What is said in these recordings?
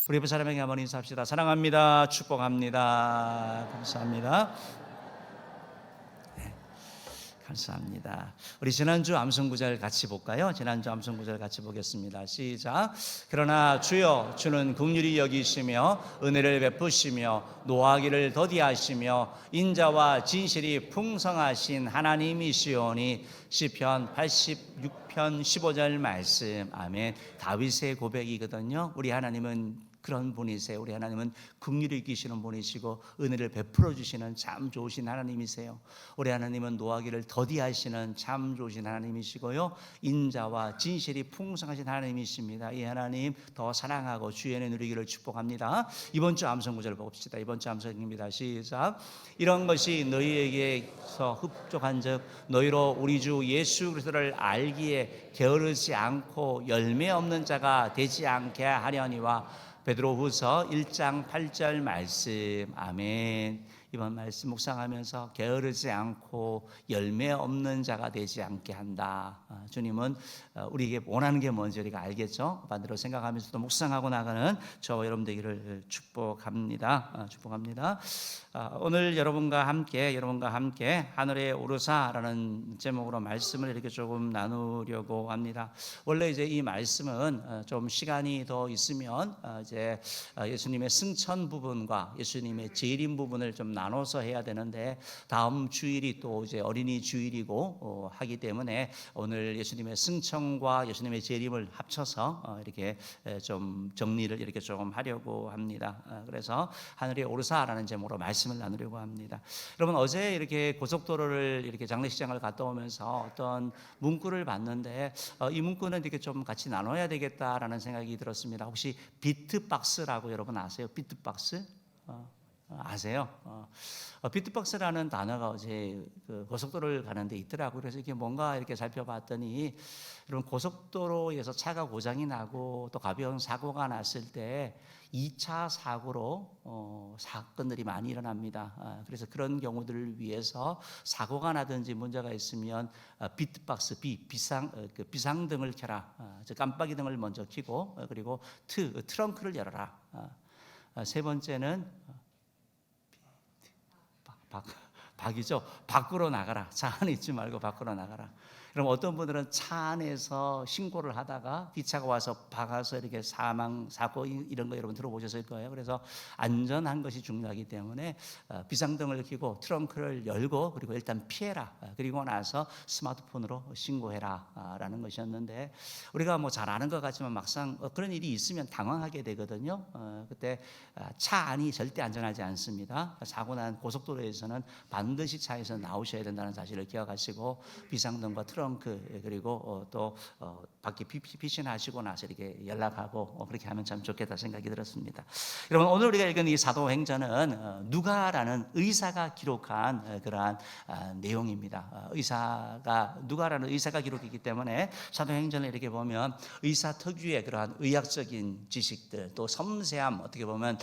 우리 옆에 사람에게 한번 인사합시다. 사랑합니다. 축복합니다. 감사합니다. 네, 감사합니다. 우리 지난주 암송구절 같이 볼까요? 지난주 암송구절 같이 보겠습니다. 시작. 그러나 주여 주는 긍휼히 여기시며 은혜를 베푸시며 노하기를 더디하시며 인자와 진실이 풍성하신 하나님이시오니. 시편 86편 15절 말씀. 아멘. 다윗의 고백이거든요. 우리 하나님은 그런 분이세요. 우리 하나님은 긍휼히 여기시는 분이시고 은혜를 베풀어 주시는 참 좋으신 하나님이세요. 우리 하나님은 노하기를 더디하시는 참 좋으신 하나님이시고요, 인자와 진실이 풍성하신 하나님이십니다. 이 하나님 더 사랑하고 주의 은혜 누리기를 축복합니다. 이번 주 암송구절 봅시다. 이번 주 암송입니다. 시작. 이런 것이 너희에게서 흡족한즉 너희로 우리 주 예수 그리스도를 알기에 게으르지 않고 열매 없는 자가 되지 않게 하려니와. 베드로후서 1장 8절 말씀. 아멘. 이번 말씀 묵상하면서 게으르지 않고 열매 없는 자가 되지 않게 한다. 주님은 우리에게 원하는 게 뭔지 우리가 알겠죠? 반대로 생각하면서도 묵상하고 나가는 저와 여러분 되기를 축복합니다. 축복합니다. 오늘 여러분과 함께 하늘의 오르사라는 제목으로 말씀을 이렇게 조금 나누려고 합니다. 원래 이제 이 말씀은 좀 시간이 더 있으면 이제 예수님의 승천 부분과 예수님의 재림 부분을 좀 나눠서 해야 되는데, 다음 주일이 또 이제 어린이 주일이고 하기 때문에 오늘 예수님의 승천과 예수님의 재림을 합쳐서 이렇게 좀 정리를 이렇게 조금 하려고 합니다. 그래서 하늘의 오르사라는 제목으로 말씀을 나누려고 합니다. 여러분, 어제 이렇게 고속도로를 이렇게 장례식장을 갔다 오면서 어떤 문구를 봤는데 이 문구는 이렇게 좀 같이 나눠야 되겠다라는 생각이 들었습니다. 혹시 비트박스라고 여러분 아세요? 비트박스? 아세요? 비트박스라는 단어가 어제 그 고속도로를 가는데 있더라고요. 그래서 이게 뭔가 이렇게 살펴봤더니, 여러분, 고속도로에서 차가 고장이 나고 또 가벼운 사고가 났을 때 2차 사고로 사건들이 많이 일어납니다. 그래서 그런 경우들을 위해서 사고가 나든지 문제가 있으면 비트박스, 비상등을 켜라. 깜빡이 등을 먼저 켜고, 그리고 트렁크를 열어라. 세 번째는 박이죠. 밖으로 나가라. 차 안에 있지 말고 밖으로 나가라. 그럼 어떤 분들은 차 안에서 신고를 하다가 기차가 와서 박아서 이렇게 사망 사고 이런 거 여러분 들어보셨을 거예요. 그래서 안전한 것이 중요하기 때문에 비상등을 켜고 트렁크를 열고, 그리고 일단 피해라. 그리고 나서 스마트폰으로 신고해라 라는 것이었는데, 우리가 뭐 잘 아는 것 같지만 막상 그런 일이 있으면 당황하게 되거든요. 그때 차 안이 절대 안전하지 않습니다. 사고 난 고속도로에서는 반드시 차에서 나오셔야 된다는 사실을 기억하시고, 비상등과 트렁크 그리고 또 밖에 피신하시고 나서 이렇게 연락하고 그렇게 하면 참 좋겠다 생각이 들었습니다. 여러분, 오늘 우리가 읽은 이 사도행전은 누가라는 의사가 기록한 그러한 내용입니다. 누가라는 의사가 기록이기 때문에 사도행전을 이렇게 보면 의사 특유의 그러한 의학적인 지식들, 또 섬세함, 어떻게 보면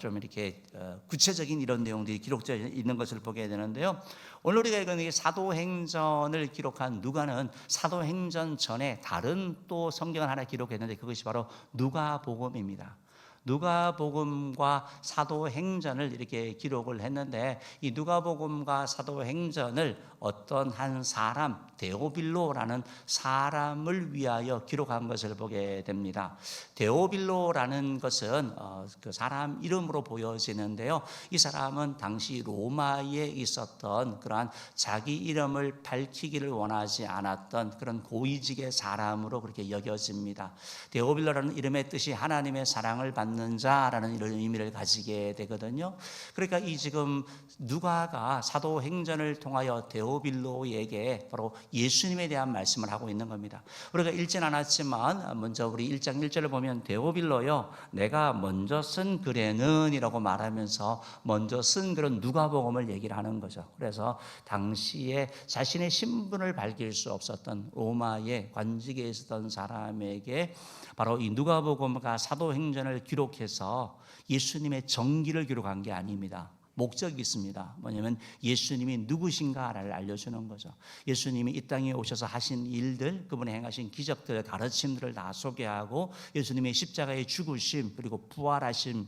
좀 이렇게 구체적인 이런 내용들이 기록되어 있는 것을 보게 되는데요. 오늘 우리가 읽은 이 사도행전을 기록한 누가는 사도행전 전에 다른 또 성경을 하나 기록했는데, 그것이 바로 누가복음입니다. 누가복음과 사도행전을 이렇게 기록을 했는데, 이 누가복음과 사도행전을 어떤 한 사람, 데오빌로라는 사람을 위하여 기록한 것을 보게 됩니다. 데오빌로라는 것은 그 사람 이름으로 보여지는데요, 이 사람은 당시 로마에 있었던 그러한 자기 이름을 밝히기를 원하지 않았던 그런 고위직의 사람으로 그렇게 여겨집니다. 데오빌로라는 이름의 뜻이 하나님의 사랑을 받는 자라는 이런 의미를 가지게 되거든요. 그러니까 이 지금 누가가 사도행전을 통하여 데오빌로에게 바로 예수님에 대한 말씀을 하고 있는 겁니다. 우리가 읽진 않았지만 먼저 우리 1장 1절을 보면, 데오빌로여 내가 먼저 쓴 글에는 이라고 말하면서 먼저 쓴 글은 누가복음을 얘기를 하는 거죠. 그래서 당시에 자신의 신분을 밝힐 수 없었던 로마의 관직에 있었던 사람에게 바로 이 누가복음과 사도행전을 기록해서 예수님의 정기를 기록한 게 아닙니다. 목적이 있습니다. 뭐냐면 예수님이 누구신가를 알려주는 거죠. 예수님이 이 땅에 오셔서 하신 일들, 그분의 행하신 기적들, 가르침들을 다 소개하고 예수님의 십자가의 죽으심, 그리고 부활하심,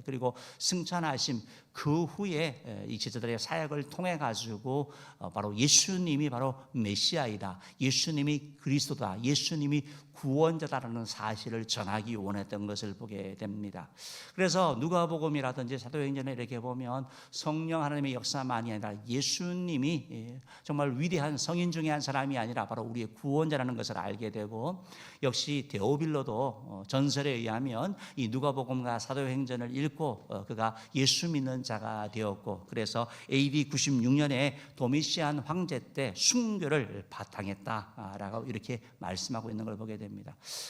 그리고 승천하심, 그 후에 이 제자들의 사역을 통해 가지고 바로 예수님이 바로 메시아이다, 예수님이 그리스도다, 예수님이 구원자다라는 사실을 전하기 원했던 것을 보게 됩니다. 그래서 누가복음이라든지 사도행전에 이렇게 보면 성령 하나님의 역사만이 아니라 예수님이 정말 위대한 성인 중에 한 사람이 아니라 바로 우리의 구원자라는 것을 알게 되고, 역시 데오빌로도 전설에 의하면 이 누가복음과 사도행전을 읽고 그가 예수 믿는 자가 되었고, 그래서 AD 96년에 도미시안 황제 때 순교를 바탕했다라고 이렇게 말씀하고 있는 걸 보게 됩니다.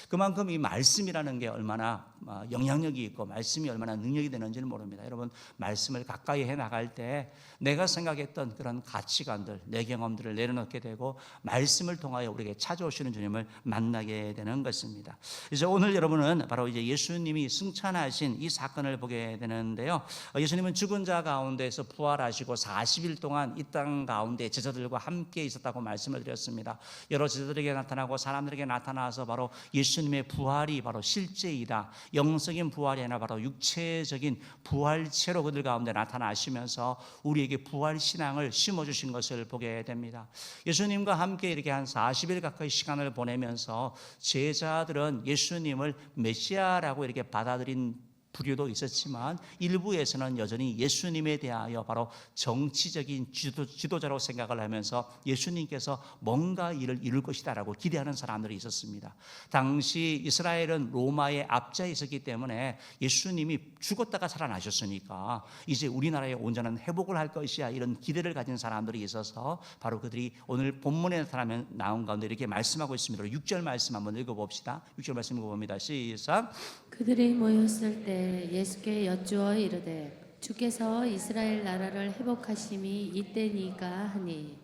그만큼 이 말씀이라는 게 얼마나 영향력이 있고 말씀이 얼마나 능력이 되는지는 모릅니다. 여러분, 말씀을 가까이 해 나갈 때 내가 생각했던 그런 가치관들, 내 경험들을 내려놓게 되고 말씀을 통하여 우리에게 찾아오시는 주님을 만나게 되는 것입니다. 그래서 오늘 여러분은 바로 이제 예수님이 승천하신 이 사건을 보게 되는데요. 예수님은 죽은 자 가운데서 부활하시고 40일 동안 이 땅 가운데 제자들과 함께 있었다고 말씀을 드렸습니다. 여러 제자들에게 나타나고 사람들에게 나타나서 바로 예수님의 부활이 바로 실제이다, 영적인 부활이 아니라 바로 육체적인 부활체로 그들 가운데 나타나시면서 우리에게 부활 신앙을 심어주신 것을 보게 됩니다. 예수님과 함께 이렇게 한 40일 가까이 시간을 보내면서 제자들은 예수님을 메시아라고 이렇게 받아들인 부류도 있었지만 일부에서는 여전히 예수님에 대하여 바로 정치적인 지도자로 생각을 하면서 예수님께서 뭔가 일을 이룰 것이다라고 기대하는 사람들이 있었습니다. 당시 이스라엘은 로마의 압제에 있었기 때문에 예수님이 죽었다가 살아나셨으니까 이제 우리나라의 온전한 회복을 할 것이야, 이런 기대를 가진 사람들이 있어서 바로 그들이 오늘 본문에 나온 가운데 이렇게 말씀하고 있습니다. 6절 말씀 한번 읽어봅시다. 6절 말씀 읽어봅니다. 시작. 그들이 모였을 때 예수께 여쭈어 이르되 주께서 이스라엘 나라를 회복하심이 이때니까 하니.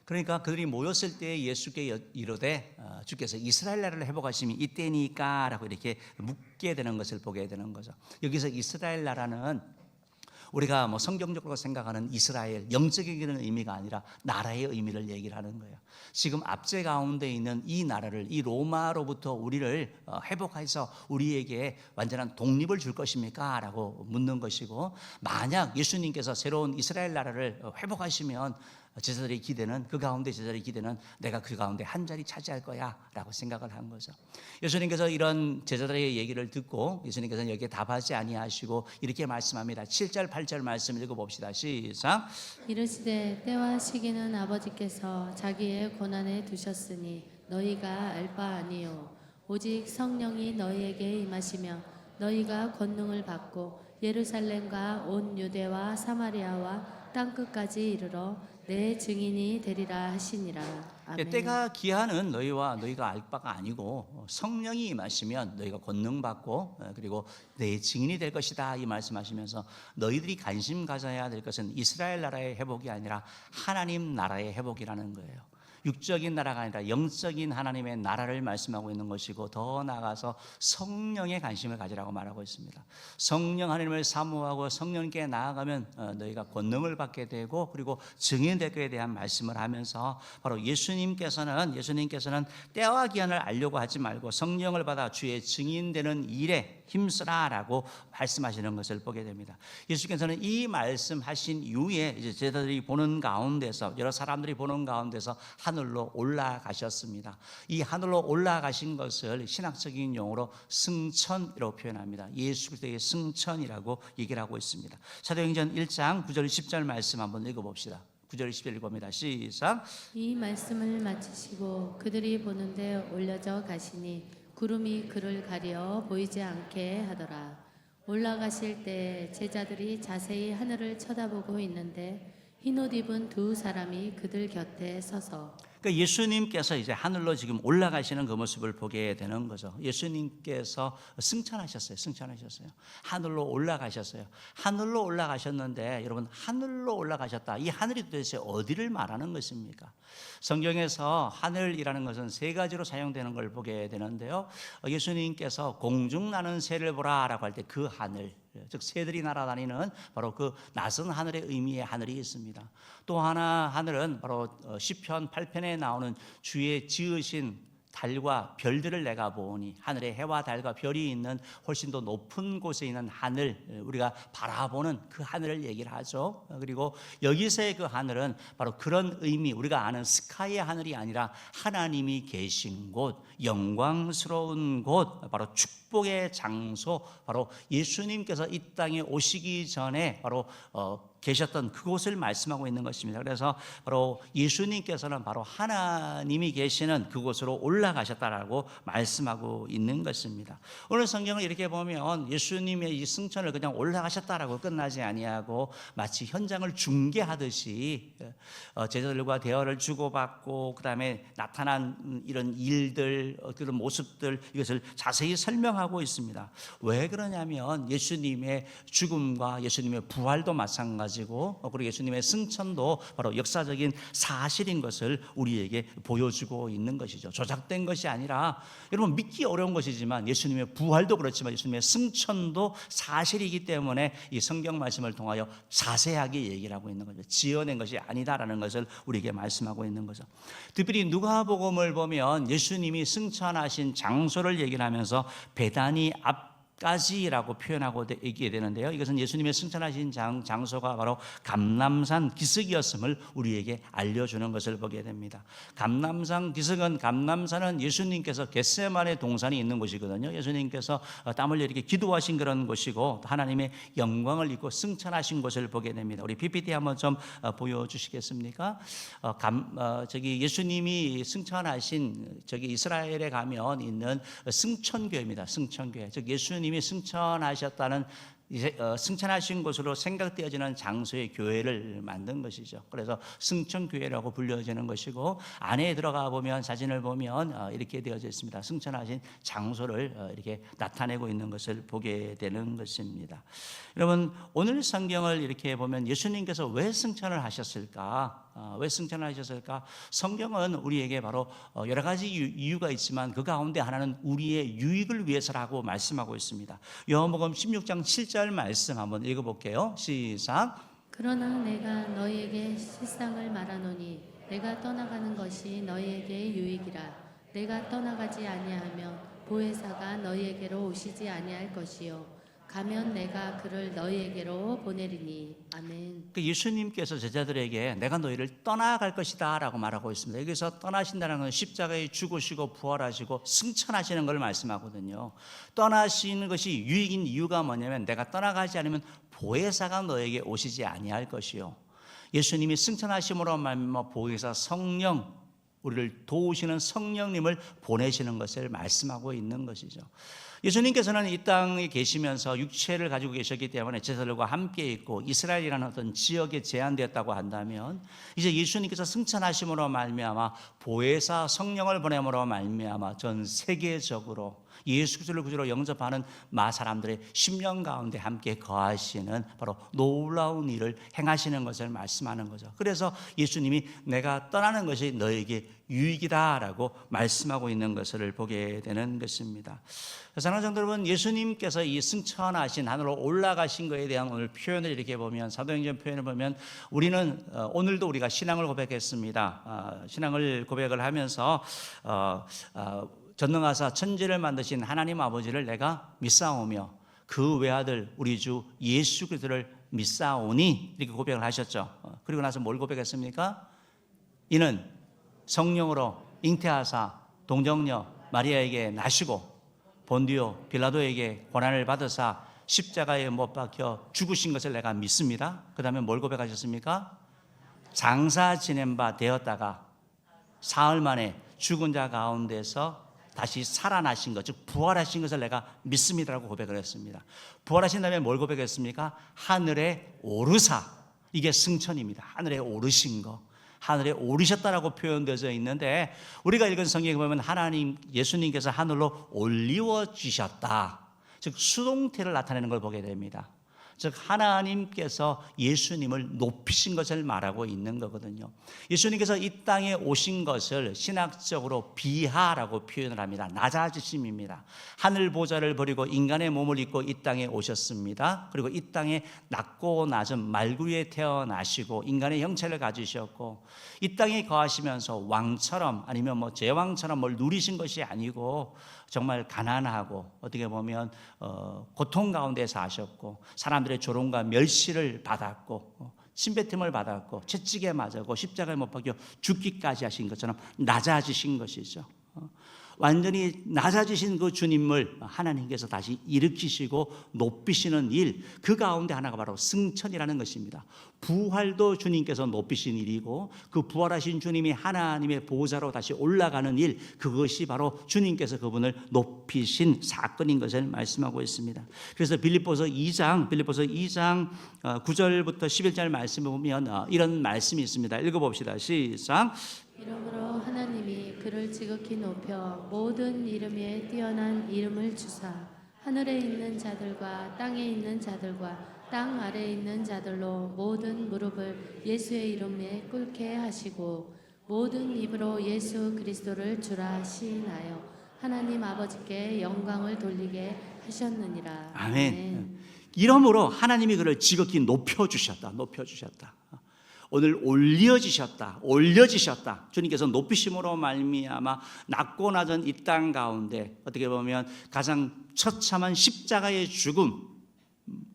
그러니까 그들이 모였을 때 예수께 이르되 주께서 이스라엘 나라를 회복하심이 이때니까라고 이렇게 묻게 되는 것을 보게 되는 거죠. 여기서 이스라엘 나라는 우리가 뭐 성경적으로 생각하는 이스라엘, 영적인 의미가 아니라 나라의 의미를 얘기를 하는 거예요. 지금 압제 가운데 있는 이 나라를, 이 로마로부터 우리를 회복해서 우리에게 완전한 독립을 줄 것입니까? 라고 묻는 것이고, 만약 예수님께서 새로운 이스라엘 나라를 회복하시면 제자들의 기대는, 그 가운데 제자들의 기대는 내가 그 가운데 한 자리 차지할 거야 라고 생각을 한 거죠. 예수님께서 이런 제자들의 얘기를 듣고 예수님께서는 여기에 답하지 아니하시고 이렇게 말씀합니다. 7절 8절 말씀 읽어봅시다. 시작. 이르시되 때와 시기는 아버지께서 자기의 권한에 두셨으니 너희가 알 바 아니요 오직 성령이 너희에게 임하시며 너희가 권능을 받고 예루살렘과 온 유대와 사마리아와 땅끝까지 이르러 내 증인이 되리라 하시니라. 아멘. 때가 기한은 너희가 알 바가 아니고 성령이 임하시면 너희가 권능 받고 그리고 내 증인이 될 것이다, 이 말씀하시면서 너희들이 관심 가져야 될 것은 이스라엘 나라의 회복이 아니라 하나님 나라의 회복이라는 거예요. 육적인 나라가 아니라 영적인 하나님의 나라를 말씀하고 있는 것이고, 더 나아가서 성령의 관심을 가지라고 말하고 있습니다. 성령 하나님을 사모하고 성령께 나아가면 너희가 권능을 받게 되고 그리고 증인될 것에 대한 말씀을 하면서 바로 예수님께서는 때와 기한을 알려고 하지 말고 성령을 받아 주의 증인되는 일에 힘쓰라라고 말씀하시는 것을 보게 됩니다. 예수께서는 이 말씀하신 이후에 이제 제자들이 보는 가운데서, 여러 사람들이 보는 가운데서 하늘로 올라가셨습니다. 이 하늘로 올라가신 것을 신학적인 용어로 승천이라고 표현합니다. 예수 그리스도의 승천이라고 얘기를 하고 있습니다. 사도행전 1장 9절 10절 말씀 한번 읽어봅시다. 9절 10절 읽어봅니다. 시작. 이 말씀을 마치시고 그들이 보는데 올려져 가시니 구름이 그를 가려 보이지 않게 하더라. 올라가실 때 제자들이 자세히 하늘을 쳐다보고 있는데 흰옷 입은 두 사람이 그들 곁에 서서. 그러니까 예수님께서 이제 하늘로 지금 올라가시는 그 모습을 보게 되는 거죠. 예수님께서 승천하셨어요. 하늘로 올라가셨어요. 하늘로 올라가셨는데 여러분, 하늘로 올라가셨다. 이 하늘이 도대체 어디를 말하는 것입니까? 성경에서 하늘이라는 것은 세 가지로 사용되는 걸 보게 되는데요. 예수님께서 공중 나는 새를 보라라고 할 때 그 하늘, 즉 새들이 날아다니는 바로 그 낯선 하늘의 의미의 하늘이 있습니다. 또 하나 하늘은 바로 시편 8편에 나오는 주의 지으신 달과 별들을 내가 보니, 하늘에 해와 달과 별이 있는 훨씬 더 높은 곳에 있는 하늘, 우리가 바라보는 그 하늘을 얘기를 하죠. 그리고 여기서의 그 하늘은 바로 그런 의미, 우리가 아는 스카이의 하늘이 아니라 하나님이 계신 곳, 영광스러운 곳, 바로 축복의 장소, 바로 예수님께서 이 땅에 오시기 전에 바로 계셨던 그곳을 말씀하고 있는 것입니다. 그래서 바로 예수님께서는 바로 하나님이 계시는 그곳으로 올라가셨다라고 말씀하고 있는 것입니다. 오늘 성경을 이렇게 보면 예수님의 이 승천을 그냥 올라가셨다라고 끝나지 아니하고 마치 현장을 중계하듯이 제자들과 대화를 주고받고 그다음에 나타난 이런 일들, 그런 모습들, 이것을 자세히 설명하고 있습니다. 왜 그러냐면 예수님의 죽음과 예수님의 부활도 마찬가지고, 그리고 예수님의 승천도 바로 역사적인 사실인 것을 우리에게 보여주고 있는 것이죠. 조작된 것이 아니라, 여러분 믿기 어려운 것이지만 예수님의 부활도 그렇지만 예수님의 승천도 사실이기 때문에 이 성경 말씀을 통하여 자세하게 얘기를 하고 있는 거죠. 지어낸 것이 아니다라는 것을 우리에게 말씀하고 있는 거죠. 특별히 누가복음을 보면 예수님이 승천하신 장소를 얘기를 하면서 베다니 앞까지라고 표현하고 얘기해야 되는데요, 이것은 예수님의 승천하신 장소가 바로 감람산 기슭이었음을 우리에게 알려주는 것을 보게 됩니다. 감람산 기슭은, 감람산은 예수님께서 겟세마네 동산이 있는 곳이거든요. 예수님께서 땀 흘려 이렇게 기도하신 그런 곳이고 하나님의 영광을 입고 승천하신 곳을 보게 됩니다. 우리 PPT 한번 좀 보여주시겠습니까? 저기 예수님이 승천하신 저기 이스라엘에 가면 있는 승천교회입니다. 승천교회, 즉 예수님이 승천하셨다는, 승천하신 곳으로 생각되어지는 장소의 교회를 만든 것이죠. 그래서 승천교회라고 불려지는 것이고, 안에 들어가 보면, 사진을 보면 이렇게 되어져 있습니다. 승천하신 장소를 이렇게 나타내고 있는 것을 보게 되는 것입니다. 여러분, 오늘 성경을 이렇게 보면 예수님께서 왜 승천을 하셨을까? 왜 승천을 하셨을까? 성경은 우리에게 바로 여러 가지 이유가 있지만 그 가운데 하나는 우리의 유익을 위해서라고 말씀하고 있습니다. 요한복음 16장 7절 말씀 한번 읽어볼게요. 시작. 그러나 내가 너희에게 실상을 말하노니 내가 떠나가는 것이 너희에게 유익이라. 내가 떠나가지 아니하면 보혜사가 너희에게로 오시지 아니할 것이요 가면 내가 그를 너희에게로 보내리니. 아멘. 예수님께서 제자들에게 내가 너희를 떠나갈 것이다 라고 말하고 있습니다. 여기서 떠나신다는 건 십자가에 죽으시고 부활하시고 승천하시는 걸 말씀하거든요. 떠나시는 것이 유익인 이유가 뭐냐면 내가 떠나가지 않으면 보혜사가 너에게 오시지 아니할 것이요, 예수님이 승천하심으로 말미암아 보혜사 성령, 우리를 도우시는 성령님을 보내시는 것을 말씀하고 있는 것이죠. 예수님께서는 이 땅에 계시면서 육체를 가지고 계셨기 때문에 제자들과 함께 있고 이스라엘이라는 어떤 지역에 제한되었다고 한다면, 이제 예수님께서 승천하심으로 말미암아 보혜사 성령을 보냄으로 말미암아 전 세계적으로 예수 그리스도를 구주로 영접하는 사람들의 심령 가운데 함께 거하시는 바로 놀라운 일을 행하시는 것을 말씀하는 거죠. 그래서 예수님이 내가 떠나는 것이 너에게 유익이다라고 말씀하고 있는 것을 보게 되는 것입니다. 사랑하는 성도 여러분, 예수님께서 이 승천하신, 하늘로 올라가신 것에 대한 오늘 표현을 이렇게 보면, 사도행전 표현을 보면, 우리는 오늘도 우리가 신앙을 고백했습니다. 신앙을 고백을 하면서 전능하사 천지를 만드신 하나님 아버지를 내가 믿사오며 그 외아들 우리 주 예수 그리스도를 믿사오니, 이렇게 고백을 하셨죠. 그리고 나서 뭘 고백했습니까? 이는 성령으로 잉태하사 동정녀 마리아에게 나시고 본디오 빌라도에게 고난을 받으사 십자가에 못 박혀 죽으신 것을 내가 믿습니다. 그 다음에 뭘 고백하셨습니까? 장사 지낸 바 되었다가 사흘 만에 죽은 자 가운데서 다시 살아나신 것, 즉 부활하신 것을 내가 믿습니다라고 고백을 했습니다. 부활하신 다음에 뭘 고백했습니까? 하늘에 오르사, 이게 승천입니다. 하늘에 오르신 것, 하늘에 오르셨다라고 표현되어 있는데, 우리가 읽은 성경에 보면 하나님, 예수님께서 하늘로 올리워지셨다, 즉 수동태를 나타내는 걸 보게 됩니다. 즉 하나님께서 예수님을 높이신 것을 말하고 있는 거거든요. 예수님께서 이 땅에 오신 것을 신학적으로 비하라고 표현을 합니다. 낮아지심입니다. 하늘 보좌를 버리고 인간의 몸을 입고 이 땅에 오셨습니다. 그리고 이 땅에 낮고 낮은 말구 위에 태어나시고 인간의 형체를 가지셨고 이 땅에 거하시면서 왕처럼 아니면 뭐 제왕처럼 뭘 누리신 것이 아니고 정말 가난하고 어떻게 보면 고통 가운데 사셨고 사람들의 조롱과 멸시를 받았고 침뱉음을 받았고 채찍에 맞았고 십자가에 못 박혀 죽기까지 하신 것처럼 낮아지신 것이죠. 완전히 낮아지신 그 주님을 하나님께서 다시 일으키시고 높이시는 일, 그 가운데 하나가 바로 승천이라는 것입니다. 부활도 주님께서 높이신 일이고 그 부활하신 주님이 하나님의 보좌로 다시 올라가는 일, 그것이 바로 주님께서 그분을 높이신 사건인 것을 말씀하고 있습니다. 그래서 빌립보서 2장 9절부터 11절 말씀을 보면 이런 말씀이 있습니다. 읽어봅시다. 시작. 이러므로 하나님이 그를 지극히 높여 모든 이름 위에 뛰어난 이름을 주사 하늘에 있는 자들과 땅에 있는 자들과 땅 아래에 있는 자들로 모든 무릎을 예수의 이름에 꿇게 하시고 모든 입으로 예수 그리스도를 주라 시인하여 하나님 아버지께 영광을 돌리게 하셨느니라. 아멘. 이러므로 하나님이 그를 지극히 높여주셨다. 오늘 올려지셨다. 주님께서 높이심으로 말미암아 낮고 낮은 이 땅 가운데 어떻게 보면 가장 처참한 십자가의 죽음,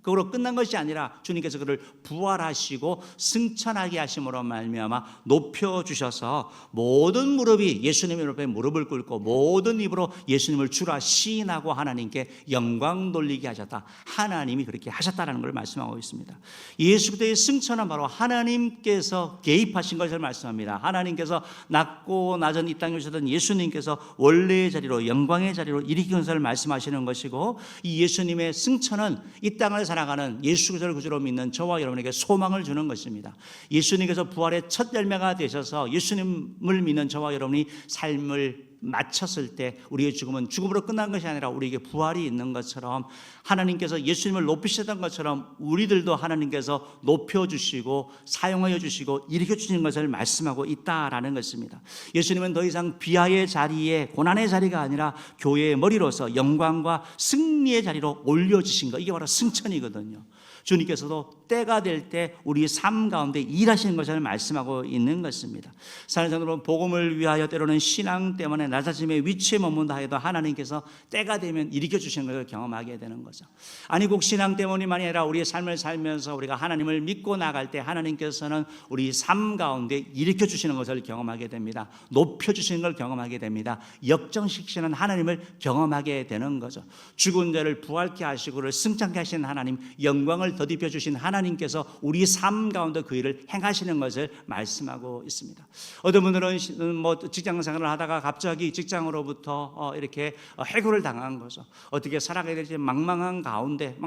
그걸로 끝난 것이 아니라 주님께서 그를 부활하시고 승천하게 하심으로 말미암아 높여주셔서 모든 무릎이 예수님의 옆에 무릎을 꿇고 모든 입으로 예수님을 주라 시인하고 하나님께 영광 돌리게 하셨다. 하나님이 그렇게 하셨다는 걸 말씀하고 있습니다. 예수 그리스도의 승천은 바로 하나님께서 개입하신 것을 말씀합니다. 하나님께서 낮고 낮은 이 땅에 오셨던 예수님께서 원래의 자리로 영광의 자리로 일으킨 것을 말씀하시는 것이고 이 예수님의 승천은 이 땅을 살아가는 예수 그리스도를 구주로 믿는 저와 여러분에게 소망을 주는 것입니다. 예수님께서 부활의 첫 열매가 되셔서 예수님을 믿는 저와 여러분이 삶을 마쳤을 때 우리의 죽음은 죽음으로 끝난 것이 아니라 우리에게 부활이 있는 것처럼 하나님께서 예수님을 높이셨던 것처럼 우리들도 하나님께서 높여주시고 사용하여 주시고 일으켜주시는 것을 말씀하고 있다라는 것입니다. 예수님은 더 이상 비하의 자리에 고난의 자리가 아니라 교회의 머리로서 영광과 승리의 자리로 올려주신 것, 이게 바로 승천이거든요. 주님께서도 때가 될 때 우리 삶 가운데 일하시는 것을 말씀하고 있는 것입니다. 사는 성도는 복음을 위하여 때로는 신앙 때문에 낮아짐의 위치에 머문다 해도 하나님께서 때가 되면 일으켜 주시는 것을 경험하게 되는 거죠. 아니 꼭 신앙 때문이만이 아니라 우리의 삶을 살면서 우리가 하나님을 믿고 나갈 때 하나님께서는 우리 삶 가운데 일으켜 주시는 것을 경험하게 됩니다. 높여 주시는 걸 경험하게 됩니다. 역정시키시는 하나님을 경험하게 되는 거죠. 죽은 자를 부활케 하시고 그를 승천케 하시는 하나님, 영광을 더딥혀 주신 하나님께서 우리 삶 가운데 그 일을 행하시는 것을 말씀하고 있습니다. 어떤 분들은 뭐 직장 생활을 하다가 갑자기 직장으로부터 이렇게 해고를 당한 거죠. 어떻게 살아가야 될지 망망한 가운데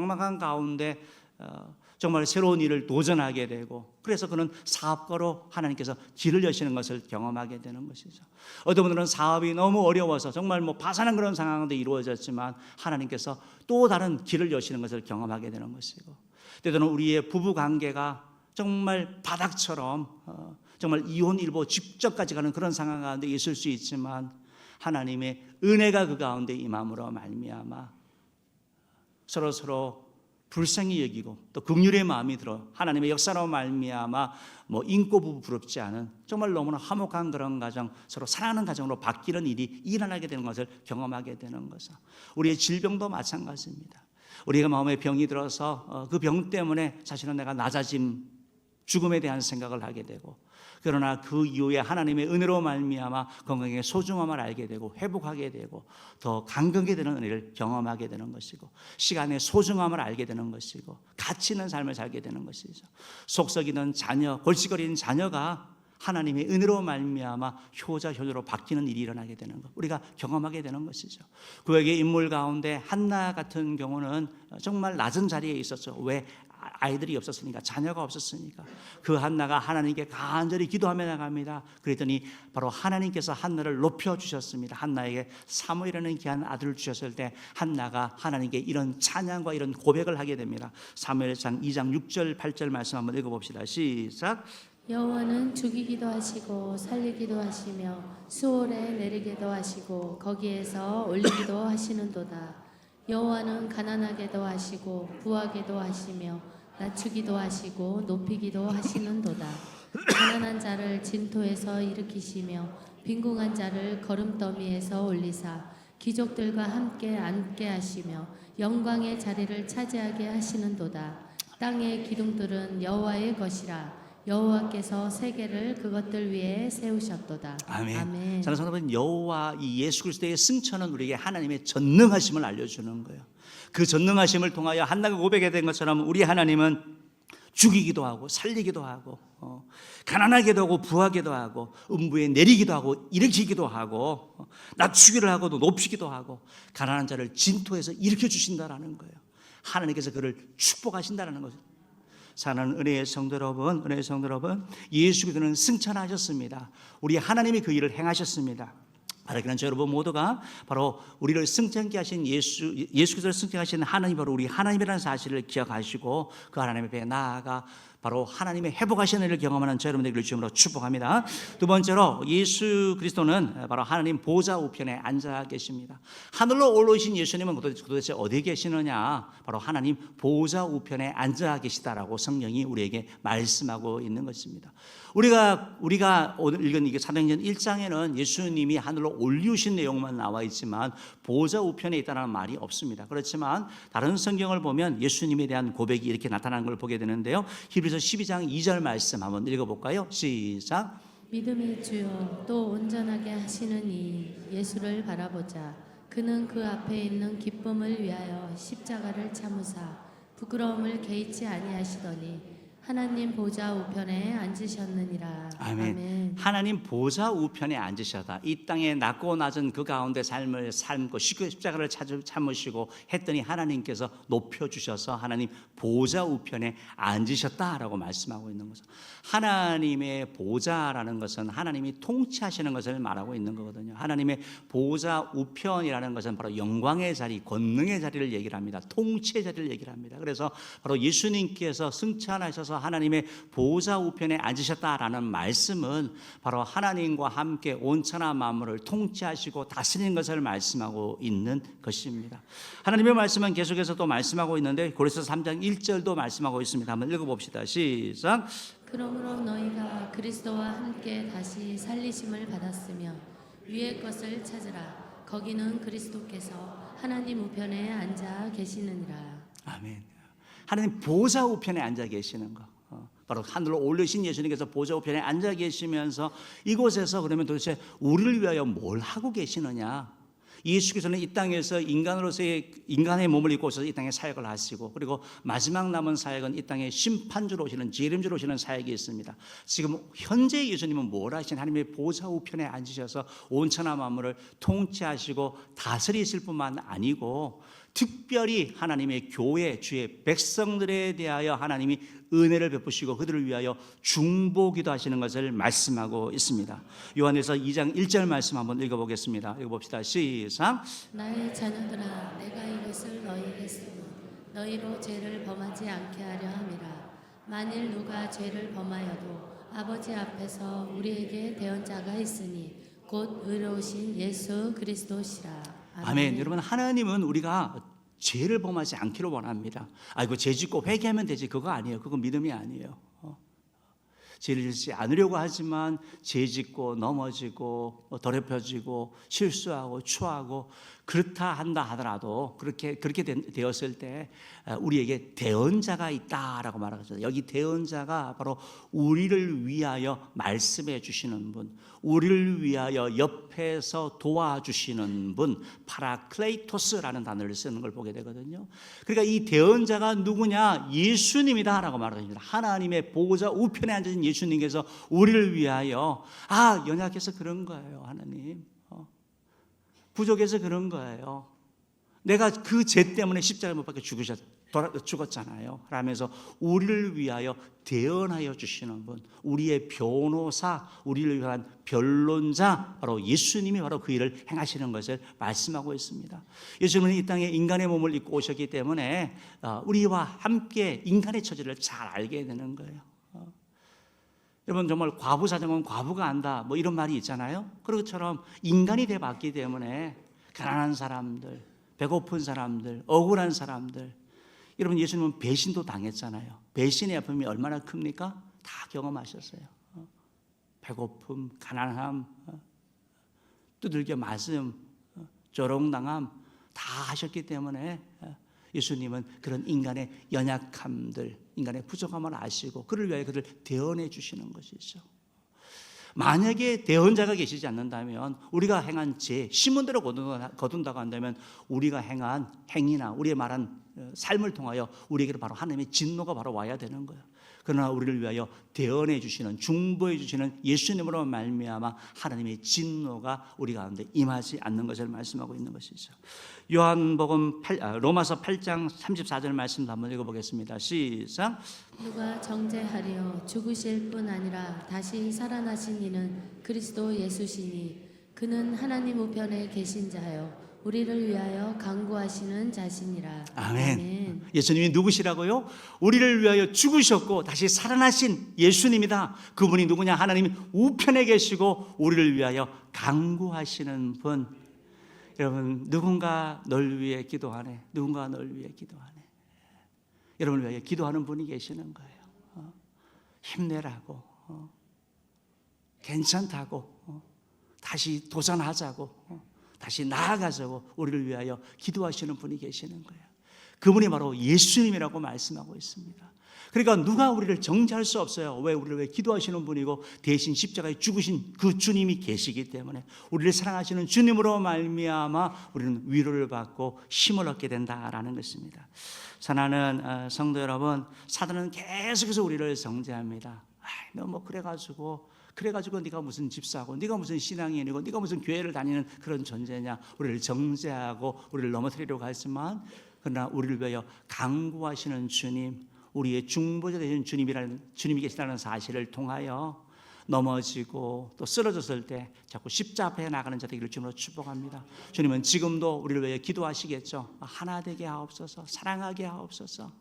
정말 새로운 일을 도전하게 되고 그래서 그는 사업가로 하나님께서 길을 여시는 것을 경험하게 되는 것이죠. 어떤 분들은 사업이 너무 어려워서 정말 뭐 파산한 그런 상황도 이루어졌지만 하나님께서 또 다른 길을 여시는 것을 경험하게 되는 것이고 때로는 우리의 부부 관계가 정말 바닥처럼 정말 이혼일보 직전까지 가는 그런 상황 가운데 있을 수 있지만 하나님의 은혜가 그 가운데 임함으로 말미암아 서로 불쌍히 여기고 또 긍휼의 마음이 들어 하나님의 역사로 말미암아 뭐 인고 부부 부럽지 않은 정말 너무나 화목한 그런 가정, 서로 사랑하는 가정으로 바뀌는 일이 일어나게 되는 것을 경험하게 되는 거죠. 우리의 질병도 마찬가지입니다. 우리가 마음에 병이 들어서 그 병 때문에 사실은 내가 낮아짐, 죽음에 대한 생각을 하게 되고 그러나 그 이후에 하나님의 은혜로 말미암아 건강의 소중함을 알게 되고 회복하게 되고 더 강건하게 되는 은혜를 경험하게 되는 것이고 시간의 소중함을 알게 되는 것이고 가치 있는 삶을 살게 되는 것이죠. 속썩이는 자녀, 골칫거리는 자녀가 하나님의 은혜로 말미암아 효자 효녀로 바뀌는 일이 일어나게 되는 것, 우리가 경험하게 되는 것이죠. 구약의 인물 가운데 한나 같은 경우는 정말 낮은 자리에 있었죠. 왜? 아이들이 없었으니까, 자녀가 없었으니까 그 한나가 하나님께 간절히 기도하며 나갑니다. 그랬더니 바로 하나님께서 한나를 높여주셨습니다. 한나에게 사무엘이라는 귀한 아들을 주셨을 때 한나가 하나님께 이런 찬양과 이런 고백을 하게 됩니다. 사무엘상 2장 6절 8절 말씀 한번 읽어봅시다. 시작. 여호와는 죽이기도 하시고 살리기도 하시며 수월에 내리기도 하시고 거기에서 올리기도 하시는도다. 여호와는 가난하게도 하시고 부하게도 하시며 낮추기도 하시고 높이기도 하시는도다. 가난한 자를 진토에서 일으키시며 빈궁한 자를 거름더미에서 올리사 귀족들과 함께 앉게 하시며 영광의 자리를 차지하게 하시는도다. 땅의 기둥들은 여호와의 것이라. 여호와께서 세계를 그것들 위에 세우셨도다. 아멘. 아멘. 사랑하는 여러분, 여호와 이 예수 그리스도의 승천은 우리에게 하나님의 전능하심을 알려주는 거예요. 그 전능하심을 통하여 한나가 고백하게 된 것처럼 우리 하나님은 죽이기도 하고 살리기도 하고 가난하게도 하고 부하게도 하고 음부에 내리기도 하고 일으키기도 하고 낮추기를 하고 높이기도 하고 가난한 자를 진토에서 일으켜 주신다라는 거예요. 하나님께서 그를 축복하신다라는 거죠. 사랑하는 은혜의 성도 여러분, 예수 그리스도는 승천하셨습니다. 우리 하나님이 그 일을 행하셨습니다. 바라기는 저 여러분 모두가 바로 우리를 승천케 하신 예수 그리스도를 승천케 하신 하나님, 바로 우리 하나님이라는 사실을 기억하시고 그 하나님 앞에 나아가 바로 하나님의 회복하시는 일을 경험하는 저 여러분들을 주님으로 축복합니다. 두 번째로 예수 그리스도는 바로 하나님 보좌 우편에 앉아 계십니다. 하늘로 올라오신 예수님은 도대체 어디에 계시느냐? 바로 하나님 보좌 우편에 앉아 계시다라고 성령이 우리에게 말씀하고 있는 것입니다. 우리가 오늘 읽은 이게 사도행전 1장에는 예수님이 하늘로 올리우신 내용만 나와 있지만 보좌 우편에 있다는 말이 없습니다. 그렇지만 다른 성경을 보면 예수님에 대한 고백이 이렇게 나타나는 걸 보게 되는데요. 히브리서 12장 2절 말씀 한번 읽어볼까요? 시작. 믿음의 주여 또 온전하게 하시는 이 예수를 바라보자. 그는 그 앞에 있는 기쁨을 위하여 십자가를 참으사 부끄러움을 개의치 아니하시더니 하나님 보좌 우편에 앉으셨느니라. 아멘. 아멘. 하나님 보좌 우편에 앉으셔다. 이 땅에 낮고 낮은 그 가운데 삶을 삶고 십자가를 참으시고 했더니 하나님께서 높여주셔서 하나님 보좌 우편에 앉으셨다라고 말씀하고 있는 거죠. 하나님의 보좌라는 것은 하나님이 통치하시는 것을 말하고 있는 거거든요. 하나님의 보좌 우편이라는 것은 바로 영광의 자리, 권능의 자리를 얘기를 합니다. 통치의 자리를 얘기를 합니다. 그래서 바로 예수님께서 승천하셔서 하나님의 보좌 우편에 앉으셨다라는 말씀은 바로 하나님과 함께 온천한 만물을 통치하시고 다스리는 것을 말씀하고 있는 것입니다. 하나님의 말씀은 계속해서 또 말씀하고 있는데 고린도서 3장 1절도 말씀하고 있습니다. 한번 읽어봅시다. 시작. 그러므로 너희가 그리스도와 함께 다시 살리심을 받았으며 위의 것을 찾으라. 거기는 그리스도께서 하나님 우편에 앉아 계시느니라. 아멘. 하나님 보좌 우편에 앉아 계시는 거, 바로 하늘로 올리신 예수님께서 보좌 우편에 앉아 계시면서 이곳에서 그러면 도대체 우리를 위하여 뭘 하고 계시느냐? 예수께서는 이 땅에서 인간으로서의 인간의 몸을 입고 오셔서 이 땅에 사역을 하시고, 그리고 마지막 남은 사역은 이 땅에 심판주로 오시는, 재림주로 오시는 사역이 있습니다. 지금 현재 예수님은 뭘 하신? 하나님의 보좌 우편에 앉으셔서 온천한 만물을 통치하시고 다스리실 뿐만 아니고 특별히 하나님의 교회, 주의 백성들에 대하여 하나님이 은혜를 베푸시고 그들을 위하여 중보기도 하시는 것을 말씀하고 있습니다. 요한에서 2장 1절 말씀 한번 읽어보겠습니다. 읽어봅시다. 시작. 나의 자녀들아 내가 이것을 너희에게 쓰고 너희로 죄를 범하지 않게 하려 함이라. 만일 누가 죄를 범하여도 아버지 앞에서 우리에게 대언자가 있으니 곧 의로우신 예수 그리스도시라. 아멘. 여러분, 하나님은 우리가 죄를 범하지 않기를 원합니다. 아이고 죄 짓고 회개하면 되지, 그거 아니에요. 그거 믿음이 아니에요. 죄를 짓지 않으려고 하지만 죄 짓고 넘어지고 더럽혀지고 실수하고 추하고 그렇다 한다 하더라도 그렇게 되었을 때 우리에게 대언자가 있다라고 말하죠. 여기 대언자가 바로 우리를 위하여 말씀해 주시는 분, 우리를 위하여 옆에서 도와주시는 분, 파라클레이토스라는 단어를 쓰는 걸 보게 되거든요. 그러니까 이 대언자가 누구냐? 예수님이다라고 말합니다. 하나님의 보호자 우편에 앉으신 예수님께서 우리를 위하여 연약해서 그런 거예요. 하나님 부족해서 그런 거예요. 내가 그 죄 때문에 십자가에 못 박혀 죽었잖아요. 그러면서 우리를 위하여 대언하여 주시는 분, 우리의 변호사, 우리를 위한 변론자, 바로 예수님이 바로 그 일을 행하시는 것을 말씀하고 있습니다. 예수님은 이 땅에 인간의 몸을 입고 오셨기 때문에 우리와 함께 인간의 처지를 잘 알게 되는 거예요. 여러분, 정말 과부 사정은 과부가 안다, 뭐 이런 말이 있잖아요. 그것처럼 인간이 돼 봤기 때문에 가난한 사람들, 배고픈 사람들, 억울한 사람들, 여러분, 예수님은 배신도 당했잖아요. 배신의 아픔이 얼마나 큽니까? 다 경험하셨어요. 배고픔, 가난함, 두들겨 맞음, 조롱당함 다 하셨기 때문에 예수님은 그런 인간의 연약함들, 인간의 부족함을 아시고 그를 위하여 그를 대언해 주시는 것이죠. 만약에 대언자가 계시지 않는다면, 우리가 행한 죄, 심은대로 거둔다고 한다면 우리가 행한 행위나 우리의 말한 삶을 통하여 우리에게로 바로 하나님의 진노가 바로 와야 되는 거예요. 그러나 우리를 위하여 대언해 주시는, 중보해 주시는 예수님으로 말미암아 하나님의 진노가 우리 가운데 임하지 않는 것을 말씀하고 있는 것이죠. 요한복음 로마서 8장 34절 말씀도 한번 읽어보겠습니다. 시작. 누가 정죄하리요 죽으실 뿐 아니라 다시 살아나신 이는 그리스도 예수시니 그는 하나님 우편에 계신 자요 우리를 위하여 간구하시는 자시니라. 아멘. 예수님이 누구시라고요? 우리를 위하여 죽으셨고 다시 살아나신 예수님이다. 그분이 누구냐? 하나님 우편에 계시고 우리를 위하여 간구하시는 분. 여러분, 누군가 널 위해 기도하네. 누군가 널 위해 기도하네. 여러분을 위하여 기도하는 분이 계시는 거예요. 힘내라고, 괜찮다고, 다시 도전하자고, 다시 나아가자고 우리를 위하여 기도하시는 분이 계시는 거예요. 그분이 바로 예수님이라고 말씀하고 있습니다. 그러니까 누가 우리를 정죄할 수 없어요. 왜? 우리를 위해 기도하시는 분이고 대신 십자가에 죽으신 그 주님이 계시기 때문에, 우리를 사랑하시는 주님으로 말미암아 우리는 위로를 받고 힘을 얻게 된다라는 것입니다. 사랑하는 성도 여러분, 사단은 계속해서 우리를 정죄합니다. 너 뭐 그래가지고 네가 무슨 집사고, 네가 무슨 신앙인이고, 네가 무슨 교회를 다니는 그런 존재냐, 우리를 정죄하고 우리를 넘어뜨리려고 하지만, 그러나 우리를 위하여 간구하시는 주님, 우리의 중보자 되신 주님이 계시다는 사실을 통하여 넘어지고 또 쓰러졌을 때 자꾸 십자 앞에 나가는 자 되기를 주님으로 축복합니다. 주님은 지금도 우리를 위해 기도하시겠죠. 하나 되게 하옵소서, 사랑하게 하옵소서,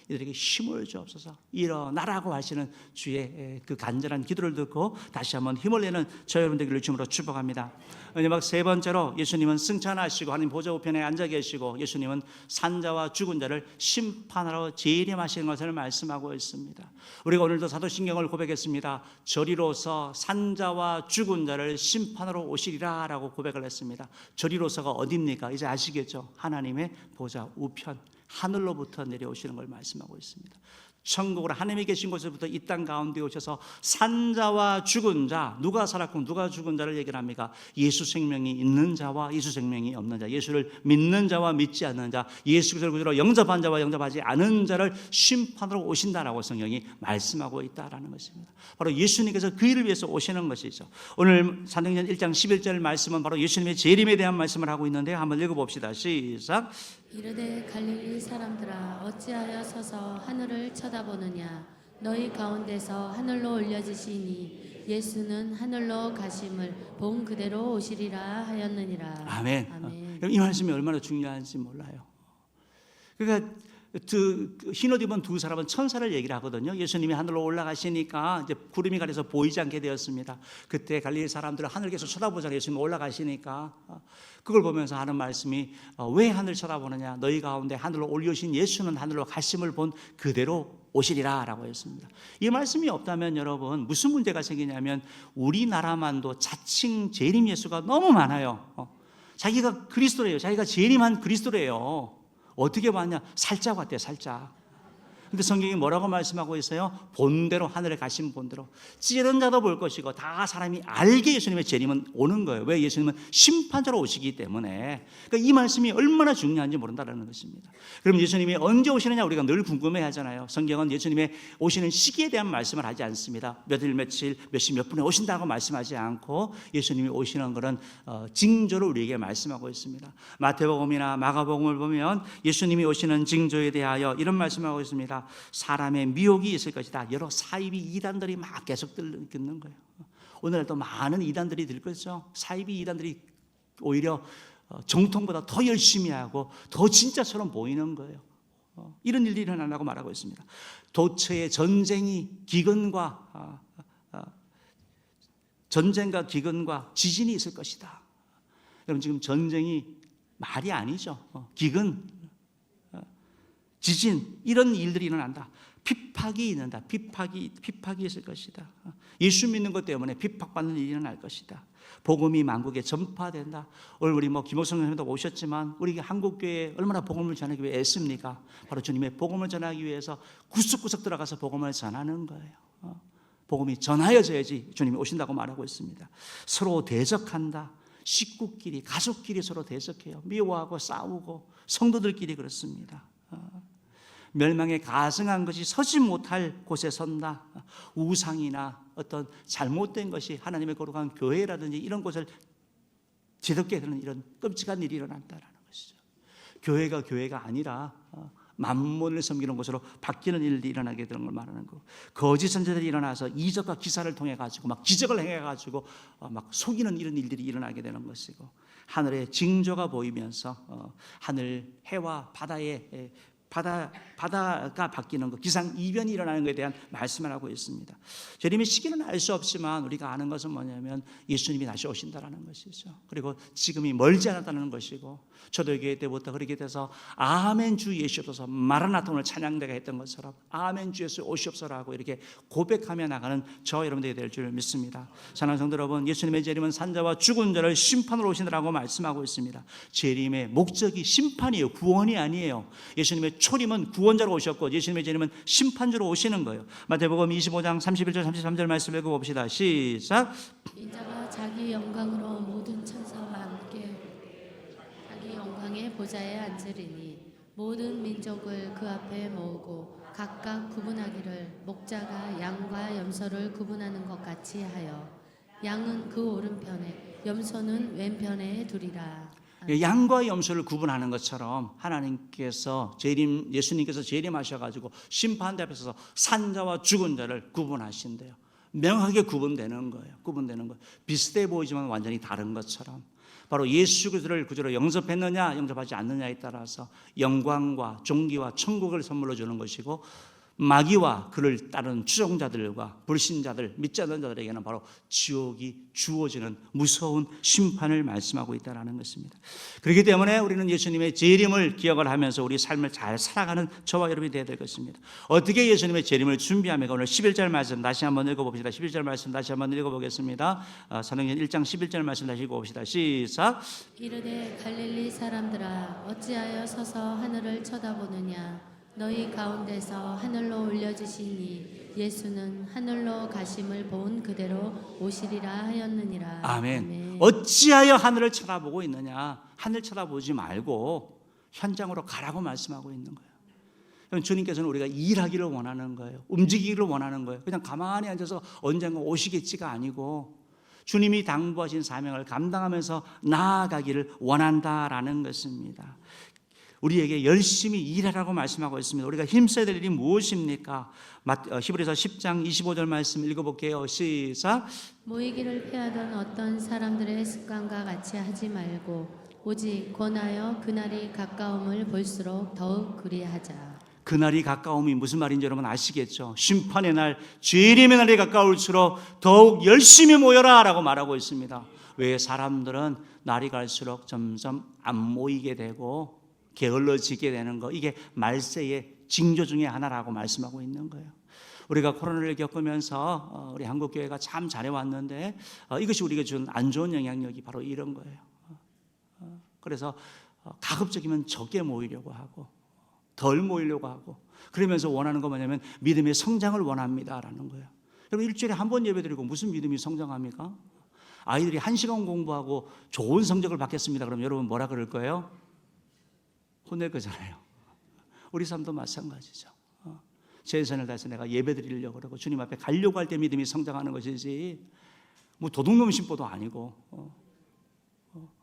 이들에게 힘을 주옵소서, 일어나라고 하시는 주의 그 간절한 기도를 듣고 다시 한번 힘을 내는 저 여러분 되기를 주님으로 축복합니다. 마지막 세 번째로, 예수님은 승천하시고 하나님 보좌 우편에 앉아 계시고 예수님은 산자와 죽은 자를 심판하러 재림하시는 것을 말씀하고 있습니다. 우리가 오늘도 사도신경을 고백했습니다. 저리로서 산자와 죽은 자를 심판하러 오시리라 라고 고백을 했습니다. 저리로서가 어디입니까? 이제 아시겠죠? 하나님의 보좌 우편, 하늘로부터 내려오시는 걸 말씀하고 있습니다. 천국으로 하나님이 계신 곳에서부터 이 땅 가운데 오셔서 산자와 죽은 자, 누가 살았고 누가 죽은 자를 얘기를 합니까? 예수 생명이 있는 자와 예수 생명이 없는 자, 예수를 믿는 자와 믿지 않는 자, 예수 그리스도를 구주로 영접한 자와 영접하지 않은 자를 심판으로 오신다라고 성경이 말씀하고 있다라는 것입니다. 바로 예수님께서 그 일을 위해서 오시는 것이죠. 오늘 사도행전 1장 11절 말씀은 바로 예수님의 재림에 대한 말씀을 하고 있는데요. 한번 읽어봅시다. 시작. 이르되 갈릴리 사람들아 어찌하여 서서 하늘을 쳐다보느냐? 너희 가운데서 하늘로 올려지시니 예수는 하늘로 가심을 본 그대로 오시리라 하였느니라. 아멘. 아멘. 이 말씀이 얼마나 중요한지 몰라요. 그러니까 흰옷 입은 두 사람은 천사를 얘기를 하거든요. 예수님이 하늘로 올라가시니까 이제 구름이 가려서 보이지 않게 되었습니다. 그때 갈릴리 사람들은 하늘 계속 쳐다보잖아요. 예수님 올라가시니까. 그걸 보면서 하는 말씀이 왜 하늘 쳐다보느냐? 너희 가운데 하늘로 올려오신 예수는 하늘로 가심을 본 그대로 오시리라 라고 했습니다. 이 말씀이 없다면 여러분 무슨 문제가 생기냐면, 우리나라만도 자칭 재림 예수가 너무 많아요. 자기가 그리스도래요. 자기가 재림한 그리스도래요. 어떻게 봤냐? 살짝 왔대요. 살짝. 근데 성경이 뭐라고 말씀하고 있어요? 본대로, 하늘에 가신 본대로 찌른 자도 볼 것이고 다 사람이 알게 예수님의 재림은 오는 거예요. 왜? 예수님은 심판자로 오시기 때문에. 그러니까 이 말씀이 얼마나 중요한지 모른다는 것입니다. 그럼 예수님이 언제 오시느냐 우리가 늘 궁금해 하잖아요. 성경은 예수님의 오시는 시기에 대한 말씀을 하지 않습니다. 몇일 며칠 몇 시 몇 분에 오신다고 말씀하지 않고 예수님이 오시는 것은 징조를 우리에게 말씀하고 있습니다. 마태복음이나 마가복음을 보면 예수님이 오시는 징조에 대하여 이런 말씀하고 있습니다. 사람의 미혹이 있을 것이다. 여러 사이비 이단들이 막 계속 듣는 거예요. 오늘날도 많은 이단들이 들 거죠. 사이비 이단들이 오히려 정통보다 더 열심히 하고 더 진짜처럼 보이는 거예요. 이런 일이 일어나라고 말하고 있습니다. 도처의 전쟁과 기근과 지진이 있을 것이다. 여러분 지금 전쟁이 말이 아니죠. 기근, 지진 이런 일들이 일어난다. 핍박이 있는다. 핍박이 있을 것이다. 예수 믿는 것 때문에 핍박받는 일이 일어날 것이다. 복음이 만국에 전파된다. 오늘 우리 김옥성 선생님도 오셨지만 우리 한국교회에 얼마나 복음을 전하기 위해 애씁니까? 바로 주님의 복음을 전하기 위해서 구석구석 들어가서 복음을 전하는 거예요. 복음이 전하여져야지 주님이 오신다고 말하고 있습니다. 서로 대적한다. 식구끼리, 가족끼리 서로 대적해요. 미워하고 싸우고 성도들끼리 그렇습니다. 멸망에 가증한 것이 서지 못할 곳에 선다. 우상이나 어떤 잘못된 것이 하나님의 거룩한 교회라든지 이런 곳을 지덮게 되는 이런 끔찍한 일이 일어난다는 것이죠. 교회가 아니라 만몬을 섬기는 곳으로 바뀌는 일이 일어나게 되는 걸 말하는 거. 거짓 선지자들이 일어나서 이적과 기사를 통해 가지고 막 기적을 행해 가지고 막 속이는 이런 일들이 일어나게 되는 것이고, 하늘의 징조가 보이면서 하늘 해와 바다가 바뀌는 것, 기상 이변이 일어나는 것에 대한 말씀을 하고 있습니다. 재림의 시기는 알 수 없지만 우리가 아는 것은 뭐냐면 예수님이 다시 오신다라는 것이죠. 그리고 지금이 멀지 않았다는 것이고, 초대교회 때부터 그렇게 돼서 아멘 주 예수옵소서, 마라나타 오늘 찬양대가 했던 것처럼 아멘 주 예수 오시옵소서라고 이렇게 고백하며 나가는 저 여러분들이 될 줄 믿습니다. 사랑하는 성도 여러분, 예수님의 재림은 산자와 죽은 자를 심판으로 오신다라고 말씀하고 있습니다. 재림의 목적이 심판이에요. 구원이 아니에요. 예수님의 초림은 구원자로 오셨고 예수님의 재림은 심판주로 오시는 거예요. 마태복음 25장 31절 33절 말씀 읽어봅시다. 시작. 인자가 자기 영광으로 모든 천사와 함께 자기 영광의 보좌에 앉으리니 모든 민족을 그 앞에 모으고 각각 구분하기를 목자가 양과 염소를 구분하는 것 같이 하여 양은 그 오른편에 염소는 왼편에 두리라. 양과 염소를 구분하는 것처럼 하나님께서 예수님께서 재림하셔가지고 심판대 앞에 서서 산자와 죽은 자를 구분하신대요. 명하게 구분되는 거예요. 비슷해 보이지만 완전히 다른 것처럼, 바로 예수 그리스도를 구주로 영접했느냐 영접하지 않느냐에 따라서 영광과 존귀와 천국을 선물로 주는 것이고, 마귀와 그를 따르는 추종자들과 불신자들, 믿지 않는 자들에게는 바로 지옥이 주어지는 무서운 심판을 말씀하고 있다는 것입니다. 그렇기 때문에 우리는 예수님의 재림을 기억을 하면서 우리 삶을 잘 살아가는 저와 여러분이 되어야 될 것입니다. 어떻게 예수님의 재림을 준비하며, 오늘 11절 말씀 다시 한번 읽어봅시다. 11절 말씀 다시 한번 읽어보겠습니다. 사도행전 1장 11절 말씀 다시 읽어봅시다. 시작. 이르되 갈릴리 사람들아 어찌하여 서서 하늘을 쳐다보느냐. 너희 가운데서 하늘로 올려지시니 예수는 하늘로 가심을 본 그대로 오시리라 하였느니라. 아멘. 어찌하여 하늘을 쳐다보고 있느냐. 하늘 쳐다보지 말고 현장으로 가라고 말씀하고 있는 거예요. 주님께서는 우리가 일하기를 원하는 거예요. 움직이기를 원하는 거예요. 그냥 가만히 앉아서 언젠가 오시겠지가 아니고 주님이 당부하신 사명을 감당하면서 나아가기를 원한다라는 것입니다. 우리에게 열심히 일하라고 말씀하고 있습니다. 우리가 힘써야 될 일이 무엇입니까? 히브리서 10장 25절 말씀 읽어볼게요. 시작. 모이기를 피하던 어떤 사람들의 습관과 같이 하지 말고 오직 권하여 그날이 가까움을 볼수록 더욱 그리하자. 그날이 가까움이 무슨 말인지 여러분 아시겠죠? 심판의 날, 재림의 날이 가까울수록 더욱 열심히 모여라 라고 말하고 있습니다. 왜? 사람들은 날이 갈수록 점점 안 모이게 되고 게을러지게 되는 거, 이게 말세의 징조 중에 하나라고 말씀하고 있는 거예요. 우리가 코로나를 겪으면서 우리 한국교회가 참 잘해왔는데 이것이 우리에게 준 안 좋은 영향력이 바로 이런 거예요. 그래서 가급적이면 적게 모이려고 하고 덜 모이려고 하고, 그러면서 원하는 건 뭐냐면 믿음의 성장을 원합니다라는 거예요. 여러분 일주일에 한 번 예배드리고 무슨 믿음이 성장합니까? 아이들이 1시간 공부하고 좋은 성적을 받겠습니다. 그럼 여러분 뭐라 그럴 거예요? 혼낼 거잖아요. 우리 삶도 마찬가지죠. 최선을 다해서 내가 예배드리려고 그러고 주님 앞에 가려고 할 때 믿음이 성장하는 것이지, 뭐 도둑놈 심보도 아니고,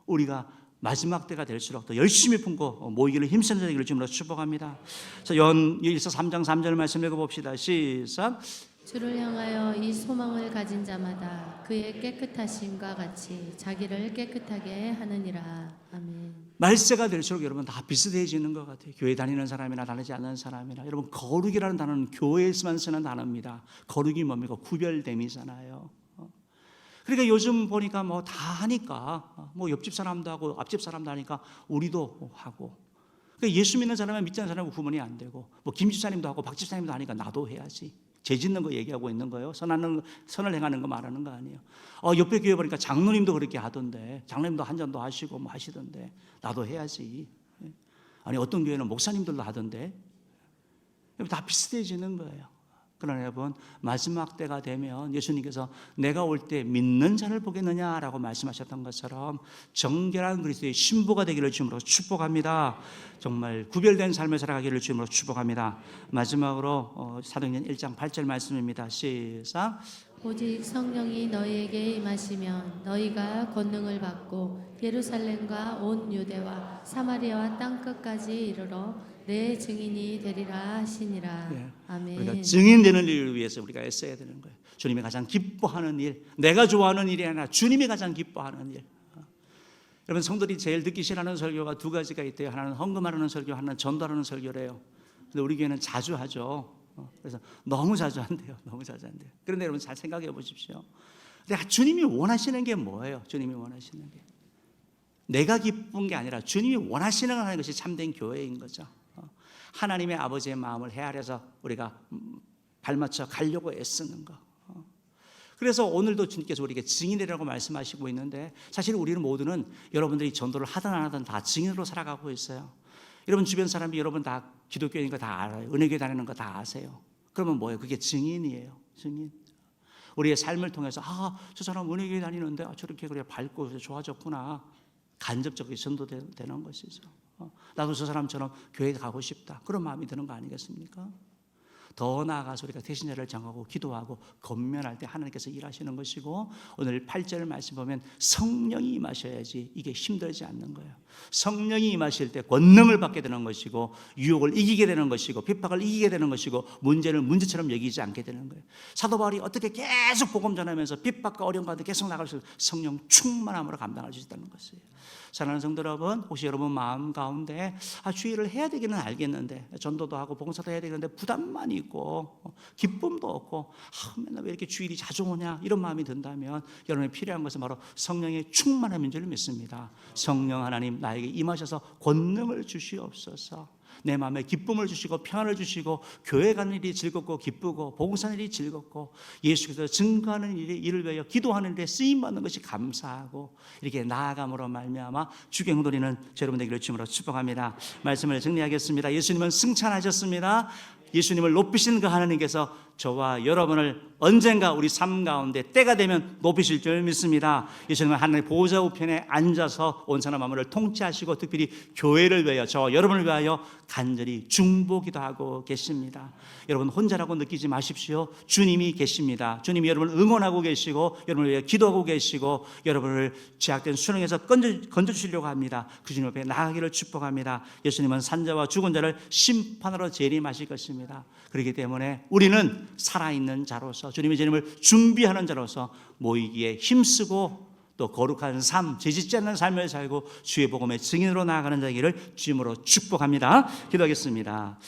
우리가 마지막 때가 될수록 더 열심히 품고 모이기를 힘쓰는 자에게 주님으로 축복합니다. 자, 요한일서 3장 3절 말씀 읽어봅시다. 시작. 주를 향하여 이 소망을 가진 자마다 그의 깨끗하심과 같이 자기를 깨끗하게 하느니라. 아멘. 말세가 될수록 여러분 다 비슷해지는 것 같아요. 교회 다니는 사람이나 다니지 않는 사람이나. 여러분 거룩이라는 단어는 교회에서만 쓰는 단어입니다. 거룩이 뭡니까? 구별됨이잖아요. 그러니까 요즘 보니까 뭐 다 하니까, 뭐 옆집 사람도 하고 앞집 사람도 하니까 우리도 하고, 그러니까 예수 믿는 사람은 믿지 않는 사람은 구분이 안 되고, 뭐 김집사님도 하고 박집사님도 하니까 나도 해야지. 죄 짓는 거 얘기하고 있는 거예요. 선을 행하는 거 말하는 거 아니에요. 옆에 교회 보니까 장로님도 그렇게 하던데, 장로님도 한 잔도 하시고 뭐 하시던데 나도 해야지. 아니 어떤 교회는 목사님들도 하던데, 다 비슷해지는 거예요. 그러나 여러분 마지막 때가 되면 예수님께서 내가 올 때 믿는 자를 보겠느냐라고 말씀하셨던 것처럼 정결한 그리스도의 신부가 되기를 주님으로 축복합니다. 정말 구별된 삶을 살아가기를 주님으로 축복합니다. 마지막으로 사도행전 1장 8절 말씀입니다. 시작. 오직 성령이 너희에게 임하시면 너희가 권능을 받고 예루살렘과 온 유대와 사마리아와 땅끝까지 이르러 내 증인이 되리라 하시니라. 네. 아멘. 우리가 증인되는 일을 위해서 우리가 애써야 되는 거예요. 주님이 가장 기뻐하는 일, 내가 좋아하는 일이 아니라 주님이 가장 기뻐하는 일. 여러분 성도들이 제일 듣기 싫어하는 설교가 두 가지가 있대요. 하나는 헌금하라는 설교, 하나는 전도하라는 설교래요. 근데 우리 교회는 자주 하죠. 그래서 너무 자주 한대요. 너무 자주 한대요. 그런데 여러분 잘 생각해 보십시오. 근데 주님이 원하시는 게 뭐예요? 주님이 원하시는 게 내가 기쁜 게 아니라 주님이 원하시는 걸 하는 것이 참된 교회인 거죠. 하나님의 아버지의 마음을 헤아려서 우리가 발맞춰 가려고 애쓰는 거. 그래서 오늘도 주님께서 우리에게 증인이라고 말씀하시고 있는데, 사실 우리는 모두는 여러분들이 전도를 하든 안 하든 다 증인으로 살아가고 있어요. 여러분 주변 사람이 여러분 다 기독교인 거 다 알아요. 은혜교회 다니는 거 다 아세요. 그러면 뭐예요? 그게 증인이에요. 증인. 우리의 삶을 통해서 저 사람 은혜교회 다니는데 저렇게 그래 밝고 좋아졌구나. 간접적으로 전도되는 것이죠. 나도 저 사람처럼 교회에 가고 싶다. 그런 마음이 드는 거 아니겠습니까? 더 나아가서 우리가 대신자를 정하고 기도하고 권면할 때 하나님께서 일하시는 것이고, 오늘 8절 말씀 보면 성령이 임하셔야지 이게 힘들지 않는 거예요. 성령이 임하실 때 권능을 받게 되는 것이고, 유혹을 이기게 되는 것이고, 핍박을 이기게 되는 것이고, 문제를 문제처럼 여기지 않게 되는 거예요. 사도 바울이 어떻게 계속 복음 전하면서 핍박과 어려움 가운데 계속 나갈수록 성령 충만함으로 감당할 수 있다는 것이에요. 사랑하는 성도 여러분, 혹시 여러분 마음 가운데 주의를 해야 되기는 알겠는데, 전도도 하고 봉사도 해야 되는데 부담만 있고 기쁨도 없고 맨날 왜 이렇게 주일이 자주 오냐 이런 마음이 든다면, 여러분이 필요한 것은 바로 성령의 충만함인 줄 믿습니다. 성령 하나님 나에게 임하셔서 권능을 주시옵소서. 내 마음에 기쁨을 주시고 평안을 주시고, 교회 가는 일이 즐겁고 기쁘고 봉사하는 일이 즐겁고, 예수께서 증거하는 일을 위하여 기도하는 데 쓰임받는 것이 감사하고, 이렇게 나아감으로 말미암아 주경도리는 여러분 되기를 주님으로 축복합니다. 말씀을 정리하겠습니다. 예수님은 승천하셨습니다. 예수님을 높이시는 그 하나님께서 저와 여러분을 언젠가 우리 삶 가운데 때가 되면 높이실 줄 믿습니다. 예수님은 하나님의 보호자 우편에 앉아서 온 사람 만물을 통치하시고, 특별히 교회를 위하여 저와 여러분을 위하여 간절히 중보기도 하고 계십니다. 여러분 혼자라고 느끼지 마십시오. 주님이 계십니다. 주님이 여러분을 응원하고 계시고, 여러분을 위해 기도하고 계시고, 여러분을 죄악된 수렁에서 건져주시려고 합니다. 그 주님 앞에 나아가기를 축복합니다. 예수님은 산자와 죽은 자를 심판하러 재림하실 것입니다. 그렇기 때문에 우리는 살아있는 자로서, 주님의 재림을 준비하는 자로서 모이기에 힘쓰고, 또 거룩한 삶, 죄짓지 않는 삶을 살고 주의 복음의 증인으로 나아가는 자기를 주님으로 축복합니다. 기도하겠습니다.